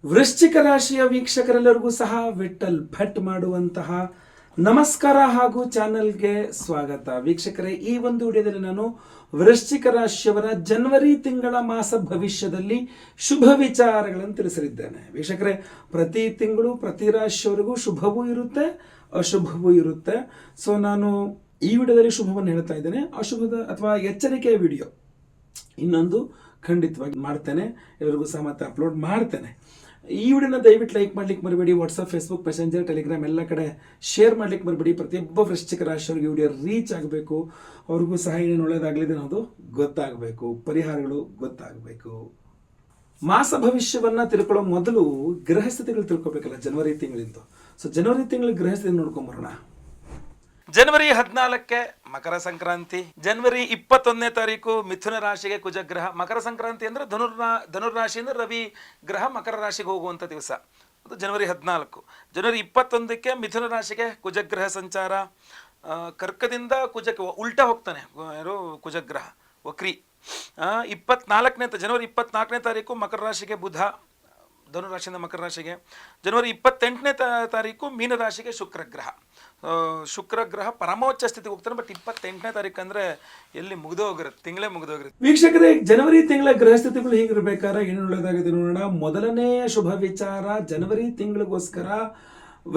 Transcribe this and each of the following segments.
ವೃಶ್ಚಿಕ ರಾಶಿಯ ವೀಕ್ಷಕರೆಲ್ಲರಿಗೂ ಸಹ ವಿಠಲ್ ಭಟ್ ಮಾಡುವಂತಹ ನಮಸ್ಕಾರ ಹಾಗೂ ಚಾನೆಲ್ಗೆ ಸ್ವಾಗತ. ವೀಕ್ಷಕರೇ, ಈ ಒಂದು ವಿಡಿಯೋದಲ್ಲಿ ನಾನು ವೃಶ್ಚಿಕ ರಾಶಿಯವರ ಜನವರಿ ತಿಂಗಳ ಮಾಸ ಭವಿಷ್ಯದಲ್ಲಿ ಶುಭ ವಿಚಾರಗಳನ್ನು ತಿಳಿಸಲಿದ್ದೇನೆ. ವೀಕ್ಷಕರೇ, ಪ್ರತಿ ತಿಂಗಳು ಪ್ರತಿ ರಾಶಿಯವರಿಗೂ ಶುಭವೂ ಇರುತ್ತೆ, ಅಶುಭವೂ ಇರುತ್ತೆ. ಸೊ ನಾನು ಈ ವಿಡಿಯೋದಲ್ಲಿ ಶುಭವನ್ನು ಹೇಳ್ತಾ ಇದ್ದೇನೆ. ಅಶುಭದ ಅಥವಾ ಎಚ್ಚರಿಕೆಯ ವಿಡಿಯೋ ಇನ್ನೊಂದು ಖಂಡಿತವಾಗಿ ಮಾಡ್ತೇನೆ, ಎಲ್ಲರಿಗೂ ಸಹ ಮತ್ತೆ ಅಪ್ಲೋಡ್ ಮಾಡ್ತೇನೆ. ಈ ವಿಡಿಯೋನ ದಯವಿಟ್ಟು ಲೈಕ್ ಮಾಡ್ಲಿಕ್ಕೆ ಮರಿಬೇಡಿ. ವಾಟ್ಸಪ್, ಫೇಸ್ಬುಕ್, ಮೆಸೆಂಜರ್, ಟೆಲಿಗ್ರಾಮ್ ಎಲ್ಲ ಕಡೆ ಶೇರ್ ಮಾಡ್ಲಿಕ್ಕೆ ಮರಿಬೇಡಿ. ಪ್ರತಿಯೊಬ್ಬ ವೃಶ್ಚಿಕ ರಾಶಿಯವರಿಗೆ ವಿಡಿಯೋ ರೀಚ್ ಆಗಬೇಕು, ಅವ್ರಿಗೂ ಸಹ ಏನೇನು ಒಳ್ಳೇದಾಗಲಿದೆ ಅನ್ನೋದು ಗೊತ್ತಾಗಬೇಕು, ಪರಿಹಾರಗಳು ಗೊತ್ತಾಗಬೇಕು. ಮಾಸ ಭವಿಷ್ಯವನ್ನ ತಿಳ್ಕೊಳ್ಳೋ ಮೊದಲು ಗ್ರಹಸ್ಥಿತಿಗಳು ತಿಳ್ಕೊಬೇಕಲ್ಲ ಜನವರಿ ತಿಂಗಳಿಂದ. ಸೊ ಜನವರಿ ತಿಂಗಳ ಗ್ರಹಸ್ಥಿತಿ ನೋಡ್ಕೊಂಬರೋಣ. ಜನವರಿ 14ಕ್ಕೆ ಮಕರ ಸಂಕ್ರಾಂತಿ. ಜನವರಿ 21ನೇ ತಾರೀಕು ಮಿಥುನ ರಾಶಿಗೆ ಕುಜಗ್ರಹ. ಮಕರ ಸಂಕ್ರಾಂತಿ ಅಂದ್ರೆ ಧನುರ್ರಾಶಿಯಿಂದ ರವಿ ಗ್ರಹ ಮಕರ ರಾಶಿಗೆ ಹೋಗುವಂಥ ದಿವಸ. ಅದು ಜನವರಿ 14. ಜನವರಿ 21ಕ್ಕೆ ಮಿಥುನ ರಾಶಿಗೆ ಕುಜಗ್ರಹ ಸಂಚಾರ. ಕರ್ಕದಿಂದ ಕುಜಕ್ಕೆ ಉಲ್ಟಾ ಹೋಗ್ತಾನೆ ಯಾರು ಕುಜಗ್ರಹ, ವಕ್ರಿ. ಜನವರಿ 24ನೇ ತಾರೀಕು ಮಕರ ರಾಶಿಗೆ ಬುಧ, ಧನುರಾಶಿಯಿಂದ ಮಕರ ರಾಶಿಗೆ. ಜನವರಿ 28ನೇ ತಾರೀಕು ಮೀನ ರಾಶಿಗೆ ಶುಕ್ರಗ್ರಹ. ಶುಕ್ರಗ್ರಹ ಪರಮೋಚ್ಚ ಸ್ಥಿತಿಗೆ ಹೋಗ್ತಾನೆ. ಬಟ್ 28ನೇ ತಾರೀಕು ಅಂದ್ರೆ ಎಲ್ಲಿ ಮುಗಿದೋಗಿರುತ್ತೆ, ತಿಂಗಳೇ ಮುಗಿದೋಗಿರುತ್ತೆ. ವೀಕ್ಷಕರೇ, ಜನವರಿ ತಿಂಗಳ ಗ್ರಹ ಸ್ಥಿತಿಗಳು ಹೀಗಿರ್ಬೇಕಾದ್ರೆ ಏನು ಒಳ್ಳೆದಾಗಿದೆ ನೋಡೋಣ. ಮೊದಲನೆಯ ಶುಭ ವಿಚಾರ ಜನವರಿ ತಿಂಗಳಿಗೋಸ್ಕರ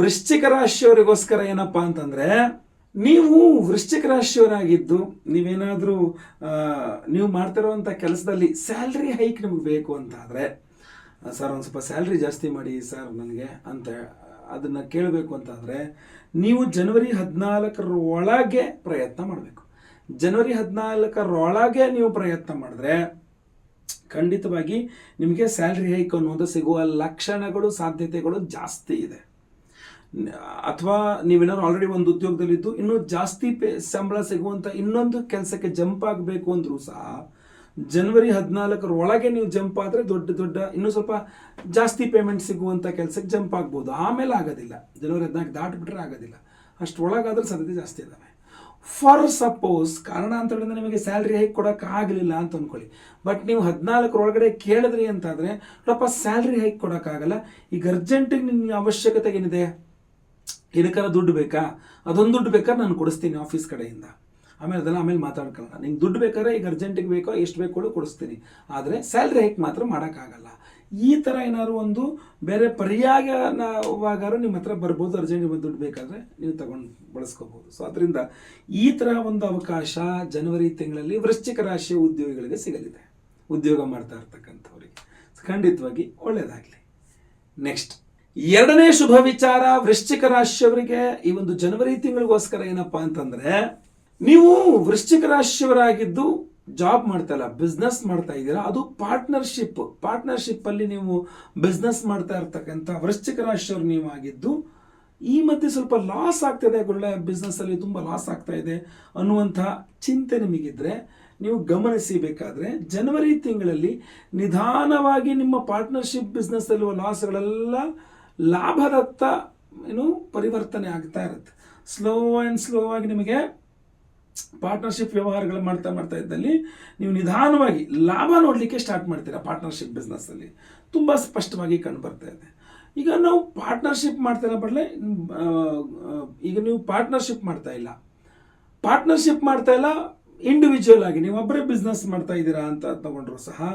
ವೃಶ್ಚಿಕ ರಾಶಿಯವರಿಗೋಸ್ಕರ ಏನಪ್ಪಾ ಅಂತಂದ್ರೆ, ನೀವು ವೃಶ್ಚಿಕ ರಾಶಿಯವರಾಗಿದ್ದು ನೀವೇನಾದ್ರೂ ನೀವು ಮಾಡ್ತಿರುವಂತ ಕೆಲಸದಲ್ಲಿ ಸ್ಯಾಲ್ರಿ ಹೈಕ್ ನಿಮ್ಗೆ ಬೇಕು ಅಂತ ಆದ್ರೆ, ಸರ್ ಒಂದು ಸ್ವಲ್ಪ ಸ್ಯಾಲ್ರಿ ಜಾಸ್ತಿ ಮಾಡಿ ಸರ್ ನನಗೆ ಅಂತ ಅದನ್ನು ಕೇಳಬೇಕು ಅಂತಾದರೆ ನೀವು ಜನವರಿ 14ರ ಒಳಗೆ ಪ್ರಯತ್ನ ಮಾಡಬೇಕು. ಜನವರಿ 14ರ ನೀವು ಪ್ರಯತ್ನ ಮಾಡಿದ್ರೆ ಖಂಡಿತವಾಗಿ ನಿಮಗೆ ಸ್ಯಾಲ್ರಿ ಹೈಕ್ ಅನ್ನೋದು ಸಿಗುವ ಲಕ್ಷಣಗಳು, ಸಾಧ್ಯತೆಗಳು ಜಾಸ್ತಿ ಇದೆ. ಅಥವಾ ನೀವೇನಾದ್ರು ಆಲ್ರೆಡಿ ಒಂದು ಉದ್ಯೋಗದಲ್ಲಿದ್ದು ಇನ್ನೂ ಜಾಸ್ತಿ ಸಂಬಳ ಸಿಗುವಂಥ ಇನ್ನೊಂದು ಕೆಲಸಕ್ಕೆ ಜಂಪ್ ಆಗಬೇಕು ಅಂದರೂ ಸಹ ಜನವರಿ 14ರ ಒಳಗೆ ನೀವು ಜಂಪ್ ಆದರೆ ದೊಡ್ಡ ಇನ್ನೂ ಸ್ವಲ್ಪ ಜಾಸ್ತಿ ಪೇಮೆಂಟ್ ಸಿಗುವಂಥ ಕೆಲಸಕ್ಕೆ ಜಂಪ್ ಆಗ್ಬೋದು. ಆಮೇಲೆ ಆಗೋದಿಲ್ಲ, ಜನವರಿ 14 ದಾಟಿಬಿಟ್ರೆ ಆಗೋದಿಲ್ಲ. ಅಷ್ಟು ಒಳಗಾದ್ರೆ ಸಾಧ್ಯತೆ ಜಾಸ್ತಿ ಇದ್ದಾವೆ. ಫಾರ್ ಸಪೋಸ್ ಕಾರಣಾಂತರದಿಂದ ನಿಮಗೆ ಸ್ಯಾಲ್ರಿ ಹೈಕ್ ಕೊಡೋಕ್ಕಾಗಲಿಲ್ಲ ಅಂತ ಅಂದ್ಕೊಳ್ಳಿ. ಬಟ್ ನೀವು 14ರ ಒಳಗಡೆ ಕೇಳಿದ್ರಿ ಅಂತಾದರೆ ನೋಡಪ್ಪ ಸ್ಯಾಲ್ರಿ ಹೈಕ್ ಕೊಡೋಕ್ಕಾಗಲ್ಲ, ಈಗ ಅರ್ಜೆಂಟಿಗೆ ನಿನ್ನ ಅವಶ್ಯಕತೆ ಏನಿದೆ, ಇದಕ್ಕಾರ ದುಡ್ಡು ಬೇಕಾ, ಅದೊಂದು ದುಡ್ಡು ಬೇಕಾದ್ರೆ ನಾನು ಕೊಡಿಸ್ತೀನಿ ಆಫೀಸ್ ಕಡೆಯಿಂದ, ಆಮೇಲೆ ಮಾತಾಡ್ಕೊಳ್ಳೋಣ. ನಿಂಗೆ ದುಡ್ಡು ಬೇಕಾದ್ರೆ ಈಗ ಅರ್ಜೆಂಟಿಗೆ ಬೇಕೋ ಎಷ್ಟು ಬೇಕೋ ಕೊಡಿಸ್ತೀನಿ, ಆದರೆ ಸ್ಯಾಲ್ರಿ ಹೈಕ್ ಮಾತ್ರ ಮಾಡೋಕ್ಕಾಗಲ್ಲ. ಈ ಥರ ಏನಾದ್ರು ಒಂದು ಬೇರೆ ಪರ್ಯಾಯವಾಗಾರು ನಿಮ್ಮ ಹತ್ರ ಬರ್ಬೋದು. ಅರ್ಜೆಂಟಿಗೆ ದುಡ್ಡು ಬೇಕಾದರೆ ನೀವು ತಗೊಂಡು ಬಳಸ್ಕೋಬೋದು. ಸೊ ಅದರಿಂದ ಈ ಥರ ಒಂದು ಅವಕಾಶ ಜನವರಿ ತಿಂಗಳಲ್ಲಿ ವೃಶ್ಚಿಕ ರಾಶಿಯ ಉದ್ಯೋಗಿಗಳಿಗೆ ಸಿಗಲಿದೆ. ಉದ್ಯೋಗ ಮಾಡ್ತಾ ಇರ್ತಕ್ಕಂಥವ್ರಿಗೆ ಖಂಡಿತವಾಗಿ ಒಳ್ಳೆಯದಾಗಲಿ. ನೆಕ್ಸ್ಟ್ ಎರಡನೇ ಶುಭ ವಿಚಾರ ವೃಶ್ಚಿಕ ರಾಶಿಯವರಿಗೆ ಈ ಒಂದು ಜನವರಿ ತಿಂಗಳಿಗೋಸ್ಕರ ಏನಪ್ಪಾ ಅಂತಂದ್ರೆ, ನೀವು ವೃಶ್ಚಿಕ ರಾಶಿಯವರಾಗಿದ್ದು ಜಾಬ್ ಮಾಡ್ತಾ ಇಲ್ಲ, ಬಿಸ್ನೆಸ್ ಮಾಡ್ತಾ ಇದ್ದೀರಾ. ಅದು ಪಾರ್ಟ್ನರ್ಶಿಪ್ ಅಲ್ಲಿ ನೀವು ಬಿಸ್ನೆಸ್ ಮಾಡ್ತಾ ಇರ್ತಕ್ಕಂಥ ವೃಶ್ಚಿಕ ರಾಶಿಯವರು ನೀವು ಆಗಿದ್ದು, ಈ ಮಧ್ಯೆ ಸ್ವಲ್ಪ ಲಾಸ್ ಆಗ್ತಾ ಒಳ್ಳೆ ಬಿಸ್ನೆಸ್ ಅಲ್ಲಿ ತುಂಬಾ ಲಾಸ್ ಆಗ್ತಾ ಇದೆ ಅನ್ನುವಂತಹ ಚಿಂತೆ ನಿಮಗಿದ್ರೆ ನೀವು ಗಮನಿಸಬೇಕಾದ್ರೆ ಜನವರಿ ತಿಂಗಳಲ್ಲಿ ನಿಧಾನವಾಗಿ ನಿಮ್ಮ ಪಾರ್ಟ್ನರ್ಶಿಪ್ ಬಿಸ್ನೆಸ್ ಅಲ್ಲಿ ಲಾಸ್ಗಳೆಲ್ಲ ಲಾಭದತ್ತ ಪರಿವರ್ತನೆ ಆಗ್ತಾ ಇರುತ್ತೆ. ಸ್ಲೋ ಆಗಿ ನಿಮಗೆ ಪಾರ್ಟ್ನರ್ಶಿಪ್ ವ್ಯವಹಾರಗಳು ಮಾಡ್ತಾ ಇದ್ದಲ್ಲಿ ನೀವು ನಿಧಾನವಾಗಿ ಲಾಭ ನೋಡಲಿಕ್ಕೆ ಸ್ಟಾರ್ಟ್ ಮಾಡ್ತೀರಾ. ಪಾರ್ಟ್ನರ್ಶಿಪ್ ಬಿಸ್ನೆಸ್ ಅಲ್ಲಿ ತುಂಬಾ ಸ್ಪಷ್ಟವಾಗಿ ಕಂಡು ಬರ್ತಾ ಇದೆ. ಈಗ ನಾವು ಪಾರ್ಟ್ನರ್ಶಿಪ್ ಈಗ ನೀವು ಪಾರ್ಟ್ನರ್ಶಿಪ್ ಮಾಡ್ತಾ ಇಲ್ಲ, ಇಂಡಿವಿಜುವಲ್ ಆಗಿ ನೀವು ಒಬ್ಬರೇ ಬಿಸ್ನೆಸ್ ಮಾಡ್ತಾ ಇದ್ದೀರಾ ಅಂತ ತಗೊಂಡ್ರು ಸಹ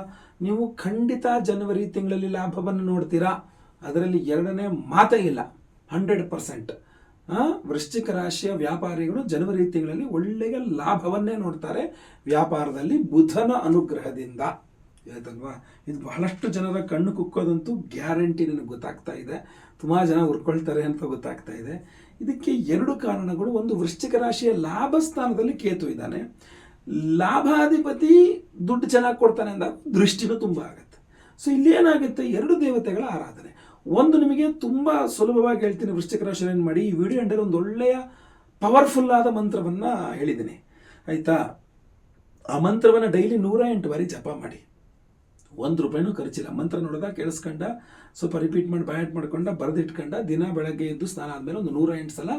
ನೀವು ಖಂಡಿತ ಜನವರಿ ತಿಂಗಳಲ್ಲಿ ಲಾಭವನ್ನು ನೋಡ್ತೀರಾ. ಅದರಲ್ಲಿ ಎರಡನೇ ಮಾತೇ ಇಲ್ಲ. 100% ವೃಶ್ಚಿಕ ರಾಶಿಯ ವ್ಯಾಪಾರಿಗಳು ಜನವರಿ ತಿಂಗಳಲ್ಲಿ ಒಳ್ಳೆಯ ಲಾಭವನ್ನೇ ನೋಡ್ತಾರೆ ವ್ಯಾಪಾರದಲ್ಲಿ ಬುಧನ ಅನುಗ್ರಹದಿಂದ. ಆಯ್ತಲ್ವಾ? ಇದು ಬಹಳಷ್ಟು ಜನರ ಕಣ್ಣು ಕುಕ್ಕೋದಂತೂ ಗ್ಯಾರಂಟಿ ನನಗೆ ಗೊತ್ತಾಗ್ತಾ ಇದೆ. ತುಂಬಾ ಜನ ಉರ್ಕೊಳ್ತಾರೆ ಅಂತ ಗೊತ್ತಾಗ್ತಾ ಇದೆ. ಇದಕ್ಕೆ ಎರಡು ಕಾರಣಗಳು. ಒಂದು, ವೃಶ್ಚಿಕ ರಾಶಿಯ ಲಾಭ ಸ್ಥಾನದಲ್ಲಿ ಕೇತು ಇದ್ದಾನೆ. ಲಾಭಾಧಿಪತಿ ದುಡ್ಡು ಚೆನ್ನಾಗಿ ಕೊಡ್ತಾನೆ ಅಂದಾಗ ದೃಷ್ಟಿನೂ ತುಂಬ ಆಗುತ್ತೆ. ಸೊ ಇಲ್ಲಿ ಏನಾಗುತ್ತೆ, ಎರಡು ದೇವತೆಗಳ ಆರಾಧನೆ. ಒಂದು, ನಿಮಗೆ ತುಂಬಾ ಸುಲಭವಾಗಿ ಹೇಳ್ತೀನಿ, ವೃಶ್ಚಿಕ ರಾಶಿ ಏನು ಮಾಡಿ, ಈ ವಿಡಿಯೋ ಅಂಡಲ್ಲಿ ಒಂದು ಒಳ್ಳೆಯ ಪವರ್ಫುಲ್ ಆದ ಮಂತ್ರವನ್ನ ಹೇಳಿದ್ದೀನಿ, ಆಯ್ತಾ? ಆ ಮಂತ್ರವನ್ನ ಡೈಲಿ 108 ಬಾರಿ ಜಪ ಮಾಡಿ. ₹1 ಖರ್ಚಿಲ್ಲ. ಮಂತ್ರ ನೋಡಿದ, ಕೇಳಿಸ್ಕೊಂಡ, ಸ್ವಲ್ಪ ರಿಪೀಟ್ ಮಾಡಿ ಬಾಯಟ್ ಮಾಡ್ಕೊಂಡ, ಬರೆದಿಟ್ಕೊಂಡ, ದಿನ ಬೆಳಗ್ಗೆ ಎದ್ದು ಸ್ನಾನ ಆದಮೇಲೆ ಒಂದು 108 ಸಲ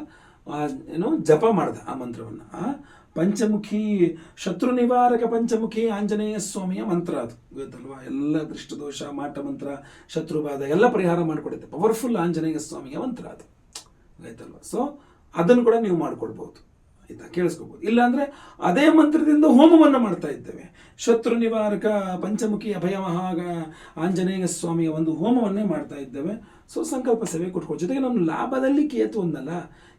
ಏನು ಜಪ ಮಾಡ್ದ ಆ ಮಂತ್ರವನ್ನು. ಪಂಚಮುಖಿ ಶತ್ರು ನಿವಾರಕ ಪಂಚಮುಖಿ ಆಂಜನೇಯ ಸ್ವಾಮಿಯ ಮಂತ್ರ ಅದು, ಗೊತ್ತಲ್ವಾ? ಎಲ್ಲ ದೃಷ್ಟದೋಷ, ಮಾಟ ಮಂತ್ರ, ಶತ್ರುಬಾಧ ಎಲ್ಲ ಪರಿಹಾರ ಮಾಡಿಕೊಡುತ್ತೆ. ಪವರ್ಫುಲ್ ಆಂಜನೇಯ ಸ್ವಾಮಿಯ ಮಂತ್ರ ಅದು, ಆಯ್ತಲ್ವಾ? ಸೊ ಅದನ್ನು ಕೂಡ ನೀವು ಮಾಡ್ಕೊಳ್ಬಹುದು, ಆಯ್ತಾ? ಕೇಳಿಸ್ಕೋಬಹುದು. ಇಲ್ಲಾಂದ್ರೆ ಅದೇ ಮಂತ್ರದಿಂದ ಹೋಮವನ್ನು ಮಾಡ್ತಾ ಇದ್ದೇವೆ. ಶತ್ರು ನಿವಾರಕ ಪಂಚಮುಖಿ ಅಭಯ ಮಹಾಗ ಆಂಜನೇಯ ಸ್ವಾಮಿಯ ಒಂದು ಹೋಮವನ್ನೇ ಮಾಡ್ತಾ ಇದ್ದೇವೆ. ಸೊ ಸಂಕಲ್ಪ ಸೇವೆ ಕೊಟ್ಕೊ. ಜೊತೆಗೆ ನಮ್ಮ ಲಾಭದಲ್ಲಿ ಕೇತು ಒಂದಲ್ಲ,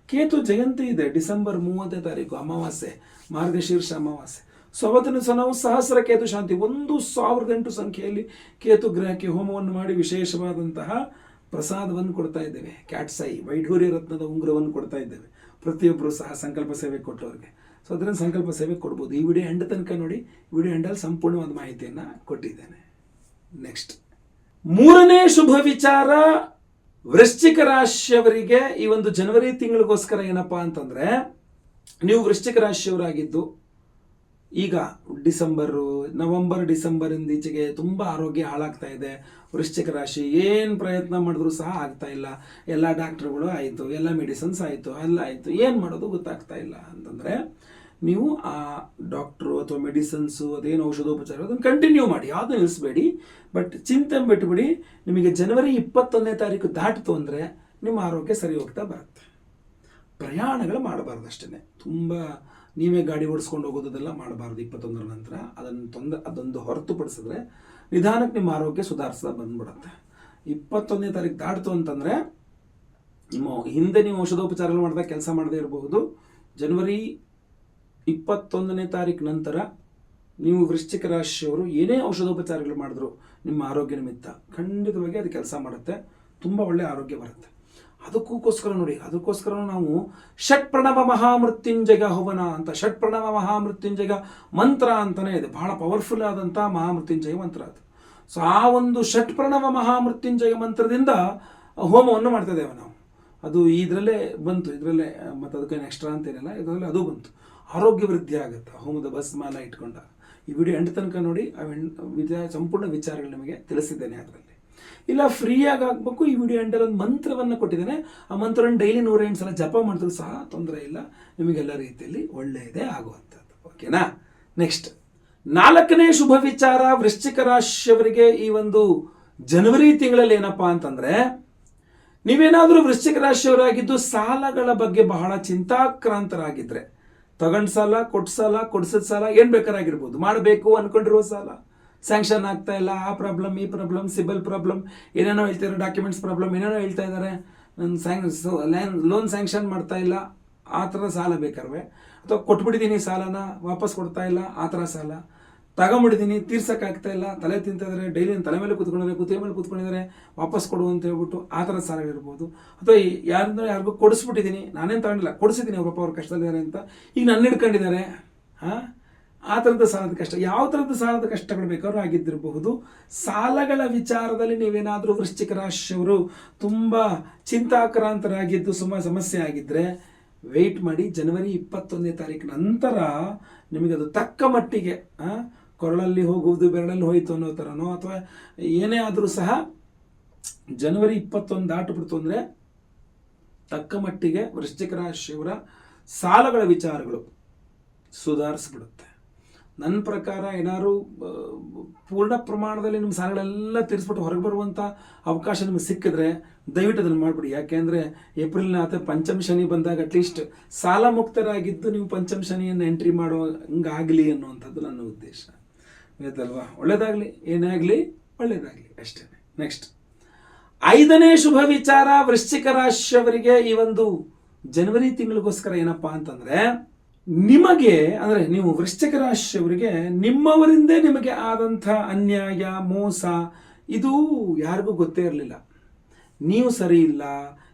ಕೇತು ಜಯಂತಿ ಇದೆ ಡಿಸೆಂಬರ್ 30ನೇ ತಾರೀಕು, ಅಮಾವಾಸ್ಯೆ, ಮಾರ್ಗಶೀರ್ಷ ಅಮಾವಾಸ್ಯೆ. ಸೊ ಅವತ್ತಿನ ಸಹ ನಾವು ಸಹಸ್ರ ಕೇತು ಶಾಂತಿ 1008 ಸಂಖ್ಯೆಯಲ್ಲಿ ಕೇತು ಗ್ರಹಕ್ಕೆ ಹೋಮವನ್ನು ಮಾಡಿ ವಿಶೇಷವಾದಂತಹ ಪ್ರಸಾದವನ್ನು ಕೊಡ್ತಾ ಇದ್ದೇವೆ. ಕ್ಯಾಟ್ಸೈ ವೈಢೂರ್ಯ ರತ್ನದ ಉಂಗುರವನ್ನು ಕೊಡ್ತಾ ಇದ್ದೇವೆ ಪ್ರತಿಯೊಬ್ಬರು ಸಹ ಸಂಕಲ್ಪ ಸೇವೆ ಕೊಟ್ಟವ್ರಿಗೆ. ಸೊ ಅದರಿಂದ ಸಂಕಲ್ಪ ಸೇವೆ ಕೊಡ್ಬೋದು. ಈ ವಿಡಿಯೋ ಎಂಡ್ ತನಕ ನೋಡಿ, ವಿಡಿಯೋ ಎಂಡಲ್ಲಿ ಸಂಪೂರ್ಣವಾದ ಮಾಹಿತಿಯನ್ನು ಕೊಟ್ಟಿದ್ದೇನೆ. ನೆಕ್ಸ್ಟ್ 3ನೇ ಶುಭ ವಿಚಾರ, ವೃಶ್ಚಿಕ ರಾಶಿಯವರಿಗೆ ಈ ಒಂದು ಜನವರಿ ತಿಂಗಳಿಗೋಸ್ಕರ ಏನಪ್ಪಾ ಅಂತಂದ್ರೆ, ನೀವು ವೃಶ್ಚಿಕ ರಾಶಿಯವರಾಗಿದ್ದು ಈಗ ನವೆಂಬರ್ ಡಿಸೆಂಬರ್ ಇಂದೀಚೆಗೆ ತುಂಬ ಆರೋಗ್ಯ ಹಾಳಾಗ್ತಾ ಇದೆ. ವೃಶ್ಚಿಕ ರಾಶಿ ಏನು ಪ್ರಯತ್ನ ಮಾಡಿದ್ರು ಸಹ ಆಗ್ತಾ ಇಲ್ಲ. ಎಲ್ಲ ಡಾಕ್ಟರ್ಗಳು ಆಯಿತು, ಎಲ್ಲ ಮೆಡಿಸಿನ್ಸ್ ಆಯಿತು, ಎಲ್ಲ ಆಯಿತು, ಏನು ಮಾಡೋದು ಗೊತ್ತಾಗ್ತಾ ಇಲ್ಲ ಅಂತಂದರೆ, ನೀವು ಆ ಡಾಕ್ಟ್ರು ಅಥವಾ ಮೆಡಿಸಿನ್ಸು ಅದೇನು ಔಷಧೋಪಚಾರ ಅದನ್ನು ಕಂಟಿನ್ಯೂ ಮಾಡಿ, ಯಾವುದು ನಿಲ್ಲಿಸಬೇಡಿ. ಬಟ್ ಚಿಂತೆ ಬಿಟ್ಟುಬಿಡಿ. ನಿಮಗೆ ಜನವರಿ 21ನೇ ತಾರೀಕು ದಾಟಿತು ಅಂದರೆ ನಿಮ್ಮ ಆರೋಗ್ಯ ಸರಿ ಹೋಗ್ತಾ ಬರುತ್ತೆ. ಪ್ರಯಾಣಗಳು ಮಾಡಬಾರ್ದು ಅಷ್ಟೇ. ತುಂಬ ನೀವೇ ಗಾಡಿ ಓಡಿಸ್ಕೊಂಡು ಹೋಗೋದೆಲ್ಲ ಮಾಡಬಾರ್ದು 21ರ ನಂತರ. ಅದೊಂದು ಹೊರತುಪಡಿಸಿದ್ರೆ ನಿಧಾನಕ್ಕೆ ನಿಮ್ಮ ಆರೋಗ್ಯ ಸುಧಾರಿಸ್ತಾ ಬಂದ್ಬಿಡುತ್ತೆ. 21ನೇ ತಾರೀಕು ದಾಟಿತು ಅಂತಂದರೆ ನಿಮ್ಮ ಹಿಂದೆ ನೀವು ಔಷಧೋಪಚಾರಗಳು ಮಾಡಿದಾಗ ಕೆಲಸ ಮಾಡದೇ ಇರಬಹುದು. ಜನವರಿ 21ನೇ ತಾರೀಕು ನಂತರ ನೀವು ವೃಶ್ಚಿಕ ರಾಶಿಯವರು ಏನೇ ಔಷಧೋಪಚಾರಗಳು ಮಾಡಿದ್ರು ನಿಮ್ಮ ಆರೋಗ್ಯ ನಿಮಿತ್ತ ಖಂಡಿತವಾಗಿ ಅದು ಕೆಲಸ ಮಾಡುತ್ತೆ. ತುಂಬ ಒಳ್ಳೆಯ ಆರೋಗ್ಯ ಬರುತ್ತೆ. ಅದಕ್ಕೋಸ್ಕರ ನೋಡಿ, ಅದಕ್ಕೋಸ್ಕರ ನಾವು ಷಟ್ಪ್ರಣವ ಮಹಾಮೃತ್ಯುಂಜಯ ಹವನ ಅಂತ, ಷಟ್ಪ್ರಣವ ಮಹಾಮೃತ್ಯುಂಜಯ ಮಂತ್ರ ಅಂತಲೇ ಇದೆ. ಬಹಳ ಪವರ್ಫುಲ್ ಆದಂಥ ಮಹಾಮೃತ್ಯುಂಜಯ ಮಂತ್ರ ಅದು. ಸೊ ಆ ಒಂದು ಷಟ್ಪ್ರಣವ ಮಹಾಮೃತ್ಯುಂಜಯ ಮಂತ್ರದಿಂದ ಹೋಮವನ್ನು ಮಾಡ್ತಾ ಇದ್ದೇವೆ ನಾವು. ಅದು ಇದರಲ್ಲೇ ಬಂತು, ಇದರಲ್ಲೇ, ಮತ್ತು ಅದಕ್ಕೇನು ಎಕ್ಸ್ಟ್ರಾ ಅಂತೇನಿಲ್ಲ, ಇದರಲ್ಲಿ ಅದು ಬಂತು. ಆರೋಗ್ಯ ವೃದ್ಧಿ ಆಗುತ್ತೆ ಹೋಮದ ಭಸ್ಮನ ಇಟ್ಕೊಂಡಾಗ. ಈ ವಿಡಿಯೋ ಎಂಡ್ ತನಕ ನೋಡಿ, ಸಂಪೂರ್ಣ ವಿಚಾರಗಳು ನಿಮಗೆ ತಿಳಿಸಿದ್ದೇನೆ. ಅದರಲ್ಲಿ ಇಲ್ಲ ಫ್ರೀಯಾಗಿ ಆಗಬೇಕು. ಈ ವಿಡಿಯೋ ಎಂಡಲ್ಲಿ ಒಂದು ಮಂತ್ರವನ್ನು ಕೊಟ್ಟಿದ್ದೇನೆ. ಆ ಮಂತ್ರವನ್ನು ಡೈಲಿ 108 ಸಲ ಜಪ ಮಾಡಿದ್ರು ಸಹ ತೊಂದರೆ ಇಲ್ಲ, ನಿಮಗೆಲ್ಲ ರೀತಿಯಲ್ಲಿ ಒಳ್ಳೆಯದೇ ಆಗುವಂಥದ್ದು. ಓಕೆನಾ? ನೆಕ್ಸ್ಟ್ 4ನೇ ಶುಭ ವಿಚಾರ, ವೃಶ್ಚಿಕ ರಾಶಿಯವರಿಗೆ ಈ ಒಂದು ಜನವರಿ ತಿಂಗಳಲ್ಲಿ ಏನಪ್ಪಾ ಅಂತಂದ್ರೆ, ನೀವೇನಾದರೂ ವೃಶ್ಚಿಕ ರಾಶಿಯವರಾಗಿದ್ದು ಸಾಲಗಳ ಬಗ್ಗೆ ಬಹಳ ಚಿಂತಾಕ್ರಾಂತರಾಗಿದ್ರೆ, ತಗೊಂಡ ಸಾಲ, ಕೊಡ್ಸಿದ ಸಾಲ, ಏನು ಬೇಕಾರಾಗಿರ್ಬೋದು, ಮಾಡಬೇಕು ಅನ್ಕೊಂಡಿರುವ ಸಾಲ ಸ್ಯಾಂಕ್ಷನ್ ಆಗ್ತಾ ಇಲ್ಲ, ಆ ಪ್ರಾಬ್ಲಮ್, ಈ ಪ್ರಾಬ್ಲಮ್, ಸಿಬಿಲ್ ಪ್ರಾಬ್ಲಮ್, ಏನೇನೋ ಹೇಳ್ತಿದ್ದಾರೆ, ಡಾಕ್ಯುಮೆಂಟ್ಸ್ ಪ್ರಾಬ್ಲಮ್, ಏನೇನೋ ಹೇಳ್ತಾ ಇದ್ದಾರೆ, ನನ್ನ ಲೋನ್ ಸ್ಯಾಂಕ್ಷನ್ ಮಾಡ್ತಾ ಇಲ್ಲ, ಆ ಥರದ ಸಾಲ ಬೇಕಾರ್ವೆ. ಅಥವಾ ಕೊಟ್ಬಿಟ್ಟಿದ್ದೀನಿ ಸಾಲನ, ವಾಪಸ್ ಕೊಡ್ತಾ ಇಲ್ಲ, ಆ ಥರ ಸಾಲ. ತಗೊಂಬಿಟ್ಟಿದ್ದೀನಿ, ತೀರ್ಸೋಕ್ಕಾಗ್ತಾ ಇಲ್ಲ, ತಲೆ ತಿಂತಿದ್ದಾರೆ, ಡೈಲಿ ತಲೆ ಮೇಲೆ ಕುತ್ತಿಗೆ ಮೇಲೆ ಕೂತ್ಕೊಂಡಿದ್ದಾರೆ, ವಾಪಸ್ ಕೊಡು ಅಂತ ಹೇಳ್ಬಿಟ್ಟು ಆ ಥರದ ಸಾಲಗಳಿರ್ಬೋದು. ಅಥವಾ ಯಾರಿಗೂ ಕೊಡಿಸ್ಬಿಟ್ಟಿದ್ದೀನಿ, ನಾನೇನು ತಗೊಂಡಿಲ್ಲ, ಕೊಡಿಸಿದ್ದೀನಿ, ಪಾಪ ಅವ್ರು ಕಷ್ಟದಲ್ಲಿದ್ದಾರೆ ಅಂತ, ಈಗ ನನ್ನ ಹಿಡ್ಕೊಂಡಿದ್ದಾರೆ. ಆ ಥರದ ಸಾಲದ ಕಷ್ಟ, ಯಾವ ಥರದ ಸಾಲದ ಕಷ್ಟಗಳು ಬೇಕಾದ್ರೂ ಆಗಿದ್ದಿರಬಹುದು. ಸಾಲಗಳ ವಿಚಾರದಲ್ಲಿ ನೀವೇನಾದರೂ ವೃಶ್ಚಿಕ ರಾಶಿಯವರು ತುಂಬ ಚಿಂತಾಕ್ರಾಂತರಾಗಿದ್ದು ಸಮಸ್ಯೆ ಆಗಿದ್ದರೆ ವೆಯ್ಟ್ ಮಾಡಿ. ಜನವರಿ 21ನೇ ತಾರೀಕು ನಂತರ ನಿಮಗದು ತಕ್ಕ ಮಟ್ಟಿಗೆ ಕೊರಳಲ್ಲಿ ಹೋಗುವುದು ಬೆರಳಲ್ಲಿ ಹೋಯಿತು ಅನ್ನೋ ಥರನೋ ಅಥವಾ ಏನೇ ಆದರೂ ಸಹ ಜನವರಿ 21 ದಾಟಿಬಿಡ್ತು ಅಂದರೆ ತಕ್ಕ ಮಟ್ಟಿಗೆ ವೃಶ್ಚಿಕ ರಾಶಿಯವರ ಸಾಲಗಳ ವಿಚಾರಗಳು ಸುಧಾರಿಸ್ಬಿಡುತ್ತೆ. ನನ್ನ ಪ್ರಕಾರ ಏನಾದ್ರು ಪೂರ್ಣ ಪ್ರಮಾಣದಲ್ಲಿ ನಿಮ್ಮ ಸಾಲಗಳೆಲ್ಲ ತೀರಿಸ್ಬಿಟ್ಟು ಹೊರಗೆ ಬರುವಂಥ ಅವಕಾಶ ನಿಮಗೆ ಸಿಕ್ಕಿದ್ರೆ ದಯವಿಟ್ಟು ಅದನ್ನು ಮಾಡಿಬಿಡಿ. ಯಾಕೆಂದರೆ ಏಪ್ರಿಲ್ನ ಅಥವಾ ಪಂಚಮ ಶನಿ ಬಂದಾಗ ಅಟ್ಲೀಸ್ಟ್ ಸಾಲ ಮುಕ್ತರಾಗಿದ್ದು ನೀವು ಪಂಚಮ ಶನಿಯನ್ನು ಎಂಟ್ರಿ ಮಾಡೋ ಹಂಗಾಗಲಿ ಅನ್ನುವಂಥದ್ದು ನನ್ನ ಉದ್ದೇಶ. ಆಯ್ತಲ್ವಾ? ಒಳ್ಳೆಯದಾಗಲಿ, ಏನೇ ಆಗಲಿ ಒಳ್ಳೆಯದಾಗಲಿ ಅಷ್ಟೇ. ನೆಕ್ಸ್ಟ್ 5ನೇ ಶುಭ ವಿಚಾರ, ವೃಶ್ಚಿಕ ರಾಶಿಯವರಿಗೆ ಈ ಒಂದು ಜನವರಿ ತಿಂಗಳಿಗೋಸ್ಕರ ಏನಪ್ಪಾ ಅಂತಂದರೆ, ನಿಮಗೆ ಅಂದರೆ ನೀವು ವೃಶ್ಚಿಕ ರಾಶಿಯವರಿಗೆ ನಿಮ್ಮವರಿಂದೇ ನಿಮಗೆ ಆದಂಥ ಅನ್ಯಾಯ, ಮೋಸ ಇದು ಯಾರಿಗೂ ಗೊತ್ತೇ ಇರಲಿಲ್ಲ. ನೀವು ಸರಿ ಇಲ್ಲ,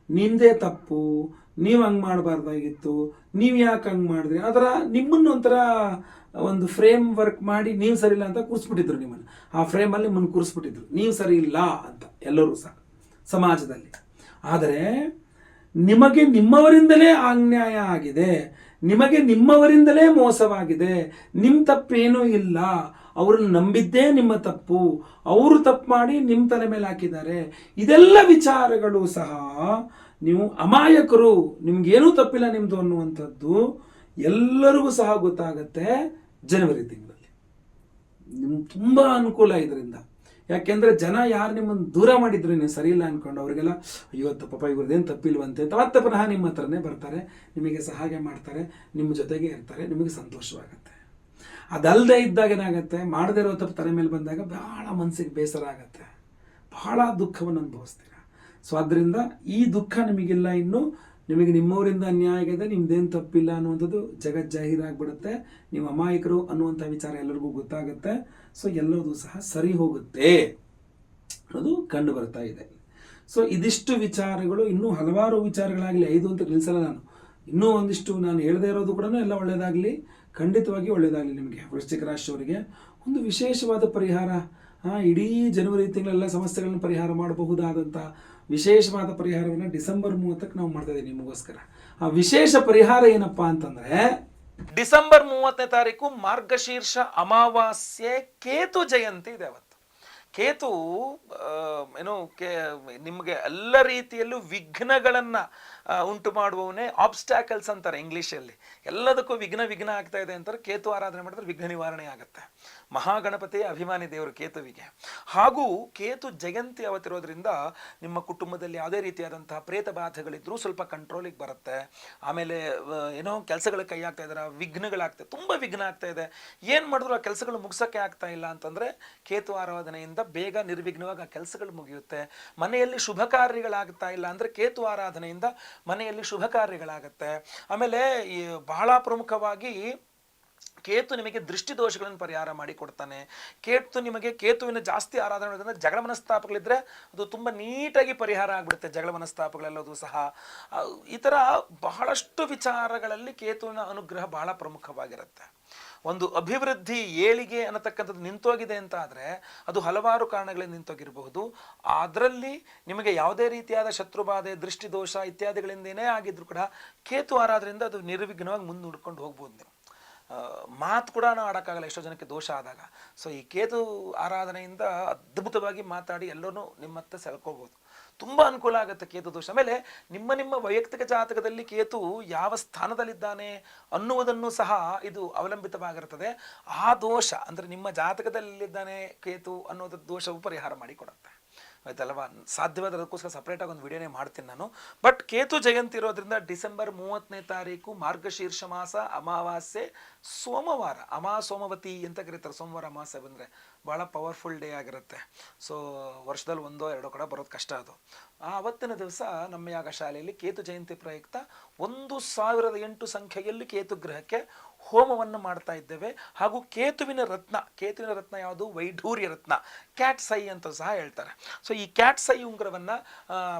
ನಿಮ್ಮದೇ ತಪ್ಪು, ನೀವು ಹಂಗೆ ಮಾಡಬಾರ್ದಾಗಿತ್ತು, ನೀವು ಯಾಕೆ ಹಂಗೆ ಮಾಡಿದ್ರಿ, ಆ ಥರ ನಿಮ್ಮನ್ನು ಒಂಥರ ಒಂದು ಫ್ರೇಮ್ ವರ್ಕ್ ಮಾಡಿ ನೀವು ಸರಿ ಇಲ್ಲ ಅಂತ ಕೂರಿಸ್ಬಿಟ್ಟಿದ್ರು. ನಿಮ್ಮನ್ನು ಆ ಫ್ರೇಮಲ್ಲಿ ನಿಮ್ಮನ್ನು ಕೂರಿಸ್ಬಿಟ್ಟಿದ್ರು, ನೀವು ಸರಿ ಇಲ್ಲ ಅಂತ ಎಲ್ಲರೂ ಸಹ ಸಮಾಜದಲ್ಲಿ. ಆದರೆ ನಿಮಗೆ ನಿಮ್ಮವರಿಂದಲೇ ಅನ್ಯಾಯ ಆಗಿದೆ, ನಿಮಗೆ ನಿಮ್ಮವರಿಂದಲೇ ಮೋಸವಾಗಿದೆ, ನಿಮ್ಮ ತಪ್ಪೇನೂ ಇಲ್ಲ, ಅವ್ರನ್ನ ನಂಬಿದ್ದೇ ನಿಮ್ಮ ತಪ್ಪು, ಅವರು ತಪ್ಪು ಮಾಡಿ ನಿಮ್ಮ ತಲೆ ಮೇಲೆ ಹಾಕಿದ್ದಾರೆ. ಇದೆಲ್ಲ ವಿಚಾರಗಳು ಸಹ ನೀವು ಅಮಾಯಕರು, ನಿಮ್ಗೇನೂ ತಪ್ಪಿಲ್ಲ ನಿಮ್ಮದು ಅನ್ನುವಂಥದ್ದು ಎಲ್ಲರಿಗೂ ಸಹ ಗೊತ್ತಾಗತ್ತೆ ಜನವರಿ ತಿಂಗಳಲ್ಲಿ. ನಿಮ್ಗೆ ತುಂಬ ಅನುಕೂಲ ಇದರಿಂದ. ಯಾಕೆಂದರೆ ಜನ ಯಾರು ನಿಮ್ಮನ್ನು ದೂರ ಮಾಡಿದ್ರು ನೀವು ಸರಿ ಇಲ್ಲ ಅಂದ್ಕೊಂಡು ಅವರಿಗೆಲ್ಲ ಅಯ್ಯೋ ಪಾಪ ಇವ್ರದ್ದೇನು ತಪ್ಪಿಲ್ವಂತೆ ಅಂತ ಮತ್ತೆ ಪುನಃ ನಿಮ್ಮ ಹತ್ರನೇ ಬರ್ತಾರೆ, ನಿಮಗೆ ಸಹಾಯ ಮಾಡ್ತಾರೆ, ನಿಮ್ಮ ಜೊತೆಗೆ ಇರ್ತಾರೆ, ನಿಮಗೆ ಸಂತೋಷವಾಗುತ್ತೆ. ಅದಲ್ಲದೆ ಇದ್ದಾಗ ಏನಾಗುತ್ತೆ, ಮಾಡದೇ ಇರೋ ತಪ್ಪು ತಲೆ ಮೇಲೆ ಬಂದಾಗ ಬಹಳ ಮನಸ್ಸಿಗೆ ಬೇಸರ ಆಗುತ್ತೆ, ಬಹಳ ದುಃಖವನ್ನು ಅನುಭವಿಸ್ತೀರ. ಸೊ ಆದ್ದರಿಂದ ಈ ದುಃಖ ನಿಮಗಿಲ್ಲ, ಇನ್ನು ನಿಮಗೆ ನಿಮ್ಮವರಿಂದ ಅನ್ಯಾಯ ಆಗಿದೆ, ನಿಮ್ದೇನು ತಪ್ಪಿಲ್ಲ ಅನ್ನುವಂಥದ್ದು ಜಾಹೀರಾಗ್ಬಿಡುತ್ತೆ. ನೀವು ಅಮಾಯಕರು ಅನ್ನುವಂಥ ವಿಚಾರ ಎಲ್ಲರಿಗೂ ಗೊತ್ತಾಗುತ್ತೆ. ಸೊ ಎಲ್ಲದೂ ಸಹ ಸರಿ ಹೋಗುತ್ತೆ ಅನ್ನೋದು ಕಂಡು ಬರ್ತಾ ಇದೆ. ಸೊ ಇದಿಷ್ಟು ವಿಚಾರಗಳು, ಇನ್ನೂ ಹಲವಾರು ವಿಚಾರಗಳಾಗಲಿ, 5 ಅಂತ ನಿಲ್ಲಿಸಲ್ಲ ನಾನು, ಇನ್ನೂ ಒಂದಿಷ್ಟು ನಾನು ಹೇಳದೇ ಇರೋದು ಕೂಡ ಎಲ್ಲ ಒಳ್ಳೆಯದಾಗಲಿ, ಖಂಡಿತವಾಗಿ ಒಳ್ಳೆಯದಾಗಲಿ. ನಿಮಗೆ ವೃಶ್ಚಿಕ ರಾಶಿಯವರಿಗೆ ಒಂದು ವಿಶೇಷವಾದ ಪರಿಹಾರ, ಇಡೀ ಜನವರಿ ತಿಂಗಳೆಲ್ಲ ಸಮಸ್ಯೆಗಳನ್ನು ಪರಿಹಾರ ಮಾಡಬಹುದಾದಂಥ ವಿಶೇಷವಾದ ಪರಿಹಾರವನ್ನು ಡಿಸೆಂಬರ್ 30ಕ್ಕೆ ನಾವು ಮಾಡ್ತಾ ಇದ್ದೀವಿ ನಿಮಗೋಸ್ಕರ. ಆ ವಿಶೇಷ ಪರಿಹಾರ ಏನಪ್ಪಾ ಅಂತಂದರೆ, ಡಿಸೆಂಬರ್ 30ನೇ ತಾರೀಕು ಮಾರ್ಗಶೀರ್ಷ ಅಮಾವಾಸ್ಯೆ, ಕೇತು ಜಯಂತಿ ಇದೆ ಅವತ್ತು. ಕೇತು ಏನು ನಿಮಗೆ ಎಲ್ಲ ರೀತಿಯಲ್ಲೂ ವಿಘ್ನಗಳನ್ನು ಉಂಟು ಮಾಡುವವನೇ, ಆಬ್ಸ್ಟ್ಯಾಕಲ್ಸ್ ಅಂತಾರೆ ಇಂಗ್ಲೀಷಲ್ಲಿ. ಎಲ್ಲದಕ್ಕೂ ವಿಘ್ನ ಆಗ್ತಾ ಇದೆ ಅಂತಾರೆ. ಕೇತು ಆರಾಧನೆ ಮಾಡಿದ್ರೆ ವಿಘ್ನ ನಿವಾರಣೆ ಆಗುತ್ತೆ. ಮಹಾಗಣಪತಿಯ ಅಭಿಮಾನಿ ದೇವರು ಕೇತುವಿಗೆ. ಹಾಗೂ ಕೇತು ಜಯಂತಿ ಅವತ್ತಿರೋದ್ರಿಂದ ನಿಮ್ಮ ಕುಟುಂಬದಲ್ಲಿ ಯಾವುದೇ ರೀತಿಯಾದಂತಹ ಪ್ರೇತ ಬಾಧೆಗಳಿದ್ರೂ ಸ್ವಲ್ಪ ಕಂಟ್ರೋಲಿಗೆ ಬರುತ್ತೆ. ಆಮೇಲೆ ಏನೋ ಕೆಲಸಗಳ ಕೈ ಆಗ್ತಾ ಇದ್ದಾರೆ, ವಿಘ್ನಗಳಾಗ್ತದೆ, ತುಂಬ ವಿಘ್ನ ಆಗ್ತಾ ಇದೆ, ಏನು ಮಾಡಿದ್ರು ಆ ಕೆಲಸಗಳು ಮುಗಿಸೋಕ್ಕೆ ಆಗ್ತಾ ಇಲ್ಲ ಅಂತಂದರೆ ಕೇತು ಆರಾಧನೆಯಿಂದ ಬೇಗ ನಿರ್ವಿಘ್ನವಾಗಿ ಆ ಕೆಲಸಗಳು ಮುಗಿಯುತ್ತೆ. ಮನೆಯಲ್ಲಿ ಶುಭ ಕಾರ್ಯಗಳಾಗ್ತಾ ಇಲ್ಲ ಅಂದರೆ ಕೇತು ಆರಾಧನೆಯಿಂದ ಮನೆಯಲ್ಲಿ ಶುಭ ಕಾರ್ಯಗಳಾಗುತ್ತೆ. ಆಮೇಲೆ ಬಹಳ ಪ್ರಮುಖವಾಗಿ ಕೇತು ನಿಮಗೆ ದೃಷ್ಟಿ ದೋಷಗಳನ್ನು ಪರಿಹಾರ ಮಾಡಿ ಕೊಡ್ತಾನೆ. ಕೇತುವಿನ ಜಾಸ್ತಿ ಆರಾಧನೆ ಮಾಡೋದ್ರಿಂದ ಜಗಳ ಮನಸ್ತಾಪಗಳಿದ್ರೆ ಅದು ತುಂಬ ನೀಟಾಗಿ ಪರಿಹಾರ ಆಗಿಬಿಡುತ್ತೆ, ಜಗಳ ಮನಸ್ತಾಪಗಳೆಲ್ಲದು ಸಹ. ಈ ಥರ ಬಹಳಷ್ಟು ವಿಚಾರಗಳಲ್ಲಿ ಕೇತುವಿನ ಅನುಗ್ರಹ ಬಹಳ ಪ್ರಮುಖವಾಗಿರುತ್ತೆ. ಒಂದು ಅಭಿವೃದ್ಧಿ, ಏಳಿಗೆ ಅನ್ನತಕ್ಕಂಥದ್ದು ನಿಂತೋಗಿದೆ ಅಂತ ಆದರೆ ಅದು ಹಲವಾರು ಕಾರಣಗಳಿಂದ ನಿಂತೋಗಿರಬಹುದು. ಅದರಲ್ಲಿ ನಿಮಗೆ ಯಾವುದೇ ರೀತಿಯಾದ ಶತ್ರುಬಾಧೆ, ದೃಷ್ಟಿದೋಷ ಇತ್ಯಾದಿಗಳಿಂದೇನೇ ಆಗಿದ್ರು ಕೂಡ ಕೇತು ಆರಾಧನೆಯಿಂದ ಅದು ನಿರ್ವಿಘ್ನವಾಗಿ ಮುನ್ನುಡ್ಕೊಂಡು ಹೋಗ್ಬೋದು. ನೀವು ಮಾತು ಕೂಡ ನಾವು ಆಡೋಕ್ಕಾಗಲ್ಲ ಎಷ್ಟೋ ಜನಕ್ಕೆ ದೋಷ ಆದಾಗ. ಸೊ ಈ ಕೇತು ಆರಾಧನೆಯಿಂದ ಅದ್ಭುತವಾಗಿ ಮಾತಾಡಿ ಎಲ್ಲರೂ ನಿಮ್ಮತ್ತೆ ಸೆಳ್ಕೋಬೋದು. ತುಂಬ ಅನುಕೂಲ ಆಗುತ್ತೆ ಕೇತು ದೋಷ. ಆಮೇಲೆ ನಿಮ್ಮ ವೈಯಕ್ತಿಕ ಜಾತಕದಲ್ಲಿ ಕೇತು ಯಾವ ಸ್ಥಾನದಲ್ಲಿದ್ದಾನೆ ಅನ್ನುವುದನ್ನು ಸಹ ಇದು ಅವಲಂಬಿತವಾಗಿರುತ್ತದೆ. ಆ ದೋಷ ಅಂದರೆ ನಿಮ್ಮ ಜಾತಕದಲ್ಲಿದ್ದಾನೆ ಕೇತು ಅನ್ನೋದ್ರ ದೋಷವು ಪರಿಹಾರ ಮಾಡಿಕೊಡುತ್ತೆ, ಆಯ್ತಲ್ವಾ. ಸಾಧ್ಯವಾದ ಅದಕ್ಕೋಸ್ಕರ ಸಪ್ರೇಟಾಗಿ ಒಂದು ವಿಡಿಯೋನೇ ಮಾಡ್ತೀನಿ ನಾನು. ಬಟ್ ಕೇತು ಜಯಂತಿ ಇರೋದ್ರಿಂದ ಡಿಸೆಂಬರ್ 30ನೇ ತಾರೀಕು ಮಾರ್ಗಶೀರ್ಷ ಮಾಸ, ಅಮಾವಾಸ್ಯೆ, ಸೋಮವಾರ, ಸೋಮವತಿ ಅಂತ ಕರೀತಾರೆ. ಸೋಮವಾರ ಅಮಾವಾಸ್ಯೆ ಬಂದರೆ ಭಾಳ ಪವರ್ಫುಲ್ ಡೇ ಆಗಿರುತ್ತೆ. ಸೊ ವರ್ಷದಲ್ಲಿ 1-2 ಕಡೆ ಬರೋದು ಕಷ್ಟ. ಅದು ಆವತ್ತಿನ ದಿವಸ ನಮ್ಮ ಯಾಗ ಶಾಲೆಯಲ್ಲಿ ಕೇತು ಜಯಂತಿ ಪ್ರಯುಕ್ತ 1008 ಸಂಖ್ಯೆಯಲ್ಲಿ ಕೇತು ಗ್ರಹಕ್ಕೆ ಹೋಮವನ್ನು ಮಾಡ್ತಾ ಇದ್ದೇವೆ. ಹಾಗೂ ಕೇತುವಿನ ರತ್ನ ಯಾವುದು? ವೈಢೂರ್ಯ ರತ್ನ, ಕ್ಯಾಟ್ಸ್ ಐ ಅಂತ ಸಹ ಹೇಳ್ತಾರೆ. ಸೊ ಈ ಕ್ಯಾಟ್ಸ್ ಐ ಉಂಗುರವನ್ನು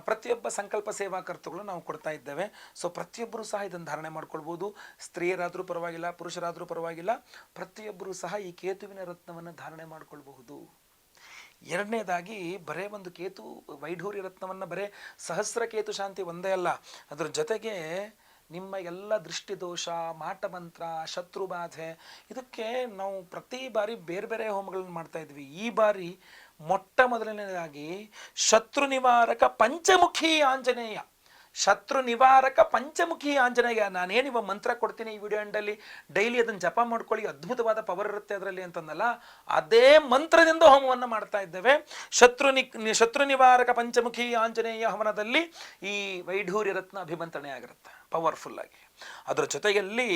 ಪ್ರತಿಯೊಬ್ಬ ಸಂಕಲ್ಪ ಸೇವಾಕರ್ತಗಳು ನಾವು ಕೊಡ್ತಾ ಇದ್ದೇವೆ. ಸೊ ಪ್ರತಿಯೊಬ್ಬರು ಸಹ ಇದನ್ನು ಧಾರಣೆ ಮಾಡ್ಕೊಳ್ಬೋದು. ಸ್ತ್ರೀಯರಾದರೂ ಪರವಾಗಿಲ್ಲ, ಪುರುಷರಾದರೂ ಪರವಾಗಿಲ್ಲ, ಪ್ರತಿಯೊಬ್ಬರು ಸಹ ಈ ಕೇತುವಿನ ರತ್ನವನ್ನು ಧಾರಣೆ ಮಾಡ್ಕೊಳ್ಬಹುದು. ಎರಡನೇದಾಗಿ ಬರೇ ಒಂದು ಕೇತು ವೈಢೂರ್ಯ ರತ್ನವನ್ನು ಬರೇ ಸಹಸ್ರ ಕೇತು ಶಾಂತಿ ಒಂದೇ ಅಲ್ಲ, ಅದರ ಜೊತೆಗೆ ನಿಮ್ಮ ಎಲ್ಲ ದೃಷ್ಟಿದೋಷ, ಮಾಟಮಂತ್ರ, ಶತ್ರುಬಾಧೆ, ಇದಕ್ಕೆ ನಾವು ಪ್ರತಿ ಬಾರಿ ಬೇರೆ ಬೇರೆ ಹೋಮಗಳನ್ನು ಮಾಡ್ತಾ ಇದ್ವಿ. ಈ ಬಾರಿ ಮೊಟ್ಟ ಮೊದಲನೇದಾಗಿ ಶತ್ರು ನಿವಾರಕ ಪಂಚಮುಖಿ ಆಂಜನೇಯ, ಶತ್ರು ನಿವಾರಕ ಪಂಚಮುಖಿ ಆಂಜನೇಯ. ನಾನೇನಿವ ಮಂತ್ರ ಕೊಡ್ತೀನಿ ಈ ವಿಡಿಯೋ ಎಂಡಲ್ಲಿ, ಡೈಲಿ ಅದನ್ನು ಜಪ ಮಾಡ್ಕೊಳ್ಳಿ, ಅದ್ಭುತವಾದ ಪವರ್ ಇರುತ್ತೆ ಅದರಲ್ಲಿ ಅಂತಂದಲ್ಲ, ಅದೇ ಮಂತ್ರದಿಂದ ಹೋಮವನ್ನು ಮಾಡ್ತಾ ಇದ್ದೇವೆ. ಶತ್ರು ನಿವಾರಕ ಪಂಚಮುಖಿ ಆಂಜನೇಯ ಹವನದಲ್ಲಿ ಈ ವೈಢೂರ್ಯ ರತ್ನ ಅಭಿಮಂತ್ರಣೆ ಆಗಿರುತ್ತೆ ಪವರ್ಫುಲ್ ಆಗಿ. ಅದರ ಜೊತೆಯಲ್ಲಿ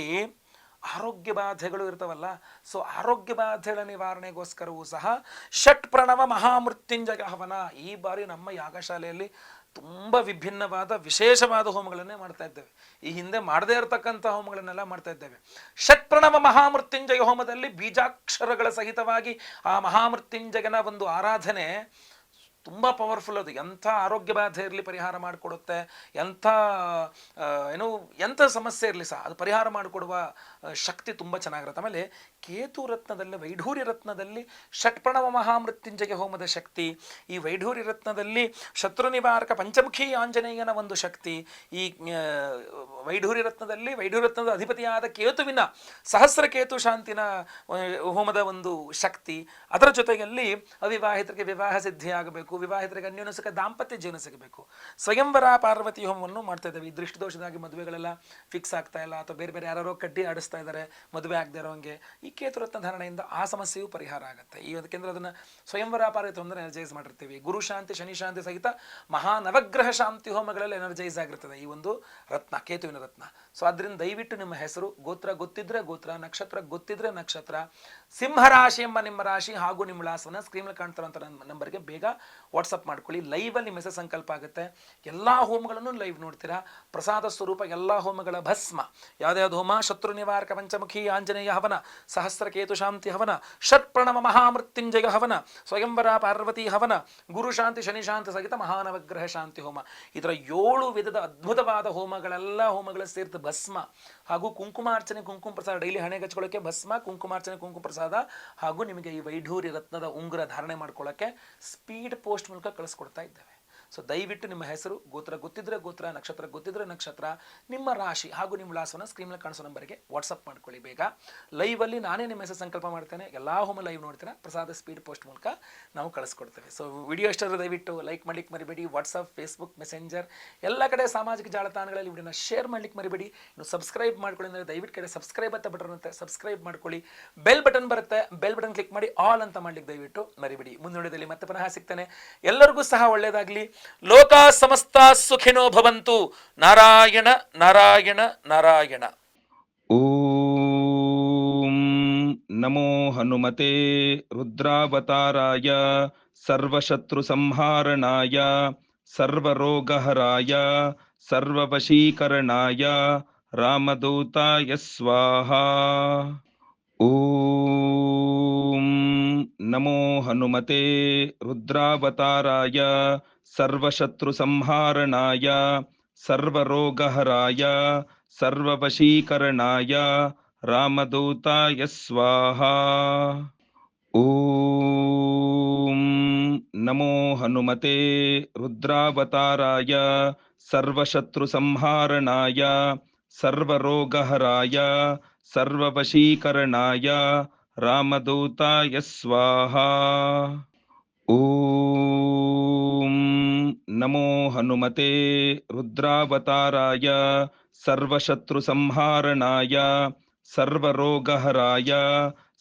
ಆರೋಗ್ಯ ಬಾಧೆಗಳು ಇರ್ತಾವಲ್ಲ, ಸೊ ಆರೋಗ್ಯ ಬಾಧೆಗಳ ನಿವಾರಣೆಗೋಸ್ಕರವೂ ಸಹ ಷಟ್ ಪ್ರಣವ ಮಹಾಮೃತ್ಯುಂಜಯ ಹವನ ಈ ಬಾರಿ ನಮ್ಮ ಯಾಗಶಾಲೆಯಲ್ಲಿ ತುಂಬ ವಿಭಿನ್ನವಾದ ವಿಶೇಷವಾದ ಹೋಮಗಳನ್ನೇ ಮಾಡ್ತಾ ಇದ್ದೇವೆ. ಈ ಹಿಂದೆ ಮಾಡದೇ ಇರತಕ್ಕಂಥ ಹೋಮಗಳನ್ನೆಲ್ಲ ಮಾಡ್ತಾ ಇದ್ದೇವೆ. ಷಟ್ ಪ್ರಣವ ಮಹಾಮೃತ್ಯುಂಜಯ ಹೋಮದಲ್ಲಿ ಬೀಜಾಕ್ಷರಗಳ ಸಹಿತವಾಗಿ ಆ ಮಹಾಮೃತ್ಯುಂಜಯನ ಒಂದು ಆರಾಧನೆ ತುಂಬ ಪವರ್ಫುಲ್. ಅದು ಎಂಥ ಆರೋಗ್ಯ ಬಾಧೆ ಇರಲಿ ಪರಿಹಾರ ಮಾಡಿಕೊಡುತ್ತೆ, ಎಂಥ ಸಮಸ್ಯೆ ಇರಲಿ ಸಹ ಅದು ಪರಿಹಾರ ಮಾಡಿಕೊಡುವ ಶಕ್ತಿ ತುಂಬ ಚೆನ್ನಾಗಿರುತ್ತೆ. ಆಮೇಲೆ ಕೇತು ರತ್ನದಲ್ಲಿ, ವೈಢೂರ್ಯ ರತ್ನದಲ್ಲಿ ಷಟ್ಪ್ರಣವ ಮಹಾಮೃತ್ಯುಂಜಯ ಹೋಮದ ಶಕ್ತಿ, ಈ ವೈಢೂರ್ಯ ರತ್ನದಲ್ಲಿ ಶತ್ರು ನಿವಾರಕ ಪಂಚಮುಖಿ ಆಂಜನೇಯನ ಒಂದು ಶಕ್ತಿ, ಈ ವೈಢೂರ್ಯ ರತ್ನದ ಅಧಿಪತಿಯಾದ ಕೇತುವಿನ ಸಹಸ್ರ ಕೇತು ಶಾಂತಿನ ಹೋಮದ ಒಂದು ಶಕ್ತಿ, ಅದರ ಜೊತೆಯಲ್ಲಿ ಅವಿವಾಹಿತರಿಗೆ ವಿವಾಹ ಸಿದ್ಧಿಯಾಗಬೇಕು, ಸಿಗಬೇಕು, ವಿವಾಹಿತರಿಗೆ ಅನ್ಯೋನ್ಯ ದಾಂಪತ್ಯ ಜೀವನ ಸಿಗಬೇಕು. ಸ್ವಯಂವರ ಪಾರ್ವತಿ ಹೋಮವನ್ನು ಮಾಡ್ತಾ ಇದ್ದೇವೆ. ಈ ದೃಷ್ಟಿದೋಷದಾಗಿ ಮದುವೆಗಳೆಲ್ಲ ಫಿಕ್ಸ್ ಆಗ್ತಾ ಇಲ್ಲ, ಅಥವಾ ಬೇರೆ ಬೇರೆ ಯಾರೋ ಕಡ್ಡಿ ಆಡಿಸ್ತಾ ಇದ್ದಾರೆ ಮದುವೆ ಆಗದೆ ಇರೋಂಗೆ, ಈ ಕೇತುರತ್ನ ಧಾರಣೆಯಿಂದ ಆ ಸಮಸ್ಯೆಯೂ ಪರಿಹಾರ ಆಗುತ್ತೆ. ಈ ಯಾಕೆಂದ್ರೆ ಅದನ್ನು ಸ್ವಯಂವರ ಪಾರ್ವತಿ ಹೋಮದಲ್ಲಿ ಎನರ್ಜೈಸ್ ಮಾಡಿರ್ತೀವಿ. ಗುರು ಶಾಂತಿ ಶನಿ ಶಾಂತಿ ಸಹಿತ ಮಹಾನವಗ್ರಹ ಶಾಂತಿ ಹೋಮಗಳಲ್ಲಿ ಎನರ್ಜೈಸ್ ಆಗಿರ್ತದೆ ಈ ಒಂದು ರತ್ನ, ಕೇತುವಿನ ರತ್ನ. ಸೊ ಅದರಿಂದ ದಯವಿಟ್ಟು ನಿಮ್ಮ ಹೆಸರು, ಗೋತ್ರ ಗೊತ್ತಿದ್ರೆ ಗೋತ್ರ, ನಕ್ಷತ್ರ ಗೊತ್ತಿದ್ರೆ ನಕ್ಷತ್ರ, ಸಿಂಹರಾಶಿ ಎಂಬ ನಿಮ್ಮ ರಾಶಿ ಹಾಗೂ ನಿಮ್ಮ ವಿಳಾಸವನ್ನು ಸ್ಕ್ರೀನಲ್ಲಿ ಕಾಣ್ತಾರಂಥ ನಂಬರ್ಗೆ ಬೇಗ ವಾಟ್ಸಪ್ ಮಾಡ್ಕೊಳ್ಳಿ. ಲೈವಲ್ಲಿ ಮೆಸೇಜ್ ಸಂಕಲ್ಪ ಆಗುತ್ತೆ. ಎಲ್ಲ ಹೋಮಗಳನ್ನು ಲೈವ್ ನೋಡ್ತೀರಾ. ಪ್ರಸಾದ ಸ್ವರೂಪ ಎಲ್ಲ ಹೋಮಗಳ ಭಸ್ಮ, ಯಾವ್ದಾವ್ದು ಹೋಮ, ಶತ್ರು ನಿವಾರಕ ಪಂಚಮುಖಿ ಆಂಜನೇಯ ಹವನ, ಸಹಸ್ರ ಕೇತು ಶಾಂತಿ ಹವನ, ಷಟ್ಪ್ರಣವ ಮಹಾಮೃತ್ಯುಂಜಯ ಹವನ, ಸ್ವಯಂವರ ಪಾರ್ವತಿ ಹವನ, ಗುರು ಶಾಂತಿ ಶನಿ ಶಾಂತಿ ಸಹಿತ ಮಹಾನವಗ್ರಹ ಶಾಂತಿ ಹೋಮ, ಇದರ 7 ವಿಧದ ಅದ್ಭುತವಾದ ಹೋಮಗಳೆಲ್ಲ ಹೋಮಗಳ ಸೇರಿದ ಭಸ್ಮ ಹಾಗೂ ಕುಂಕುಮಾರ್ಚನೆ, ಕುಂಕುಮ ಪ್ರಸಾದ, ಡೈಲಿ ಹಣೆಗೆ ಹಚ್ಕೊಳ್ಳೋಕೆ ಭಸ್ಮ, ಕುಂಕುಮಾರ್ಚನೆ, ಕುಂಕುಮ ಪ್ರಸಾದ ಹಾಗೂ ನಿಮಗೆ ಈ ವೈಢೂರ್ಯ ರತ್ನದ ಉಂಗುರ ಧಾರಣೆ ಮಾಡ್ಕೊಳ್ಳೋಕ್ಕೆ ಸ್ಪೀಡ್ ಪೋಸ್ಟ್ ಮೂಲಕ ಕಳಿಸ್ಕೊಡ್ತಾ ಇದ್ದೇವೆ. ಸೊ ದಯವಿಟ್ಟು ನಿಮ್ಮ ಹೆಸರು, ಗೋತ್ರ ಗೊತ್ತಿದ್ರೆ ಗೋತ್ರ, ನಕ್ಷತ್ರ ಗೊತ್ತಿದ್ರೆ ನಕ್ಷತ್ರ, ನಿಮ್ಮ ರಾಶಿ ಹಾಗೂ ನಿಮ್ಮ ವಿಳಾಸವನ್ನು ಸ್ಕ್ರೀನಲ್ಲಿ ಕಾಣಿಸೋ ನಂಬರ್ಗೆ ವಾಟ್ಸಪ್ ಮಾಡ್ಕೊಳ್ಳಿ ಬೇಗ. ಲೈವಲ್ಲಿ ನಾನೇ ನಿಮ್ಮ ಹೆಸರು ಸಂಕಲ್ಪ ಮಾಡ್ತೇನೆ. ಎಲ್ಲ ಹೋಮ ಲೈವ್ ನೋಡ್ತೀರಾ, ಪ್ರಸಾದ ಸ್ಪೀಡ್ ಪೋಸ್ಟ್ ಮೂಲಕ ನಾವು ಕಳಿಸ್ಕೊಡ್ತೇವೆ. ಸೊ ವಿಡಿಯೋ ಇಷ್ಟಾದರೆ ದಯವಿಟ್ಟು ಲೈಕ್ ಮಾಡ್ಲಿಕ್ಕೆ ಮರಿಬೇಡಿ. ವಾಟ್ಸಪ್, ಫೇಸ್ಬುಕ್, ಮೆಸೆಂಜರ್ ಎಲ್ಲ ಕಡೆ ಸಾಮಾಜಿಕ ಜಾಲತಾಣಗಳಲ್ಲಿ ವಿಡಿಯೋನ ಶೇರ್ ಮಾಡ್ಲಿಕ್ಕೆ ಮರಿಬೇಡಿ. ಇನ್ನು ಸಬ್ಸ್ಕ್ರೈಬ್ ಮಾಡ್ಕೊಳ್ಳಿ ಅಂದರೆ ದಯವಿಟ್ಟು ಕಡೆ ಸಬ್ಸ್ಕ್ರೈಬ್ ಅಂತ ಬಟನ್ ಇರುತ್ತೆ, ಸಬ್ಸ್ಕ್ರೈಬ್ ಮಾಡ್ಕೊಳ್ಳಿ. ಬೆಲ್ ಬಟನ್ ಬರುತ್ತೆ, ಬೆಲ್ ಬಟನ್ ಕ್ಲಿಕ್ ಮಾಡಿ ಆಲ್ ಅಂತ ಮಾಡ್ಲಿಕ್ಕೆ ದಯವಿಟ್ಟು ಮರಿಬೇಡಿ. ಮುಂದಿನ ಮತ್ತೆ ಪುನಃ ಸಿಗ್ತಾನೆ. ಎಲ್ಲರಿಗೂ ಸಹ ಒಳ್ಳೆಯದಾಗಲಿ. ಲೋಕ ಸಮಸ್ತ ಸುಖಿನೋ ಭವಂತು. ನಾರಾಯಣ ನಾರಾಯಣ ನಾರಾಯಣ. ಓಂ ನಮೋ ಹನುಮತೆ ರುದ್ರಾವತಾರಾಯ ಸರ್ವಶತ್ರು ಸಂಹಾರಣಾಯ ಸರ್ವರೋಗಹರಾಯ ಸರ್ವವಶೀಕರಣಾಯ ರಾಮದೂತಾಯ ಸ್ವಾಹಾ. ಓಂ ನಮೋ ಹನುಮತೆ ರುದ್ರಾವತಾರಾಯ ಸರ್ವಶತ್ರು ಸಂಹಾರಣಾಯ ಸರ್ವರೋಗಹರಾಯ ಸರ್ವವಶೀಕರಣಾಯ ರಾಮದೂತಾಯ ಸ್ವಾಹಾ. ಓಂ ನಮೋ ಹನುಮತೆ ರುದ್ರಾವತಾರಾಯ ಸರ್ವಶತ್ರು ಸಂಹಾರಣಾಯ ಸರ್ವರೋಗಹರಾಯ ಸರ್ವವಶೀಕರಣಾಯ ರಾಮದೂತಾಯ ಸ್ವಾಹಾ. ಓಂ ನಮೋ ಹನುಮತೆ ರುದ್ರಾವತಾರಾಯ ಸರ್ವಶತ್ರು ಸಂಹಾರಣಾಯ ಸರ್ವರೋಗಹರಾಯ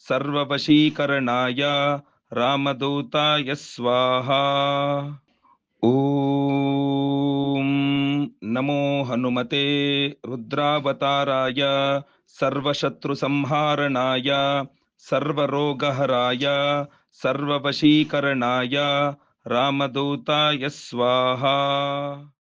ಸರ್ವವಶೀಕರಣಾಯ ರಾಮದೂತಾಯ ಸ್ವಾಹಾ. ಓಂ ನಮೋ ಹನುಮತೆ ರುದ್ರಾವತಾರಾಯ ಸರ್ವಶತ್ರು ಸಂಹಾರಣಾಯ ಸರ್ವರೋಗಹರಾಯ ಸರ್ವವಶೀಕರಣಾಯ ರಾಮದೂತಾಯ ಸ್ವಾಹಾ.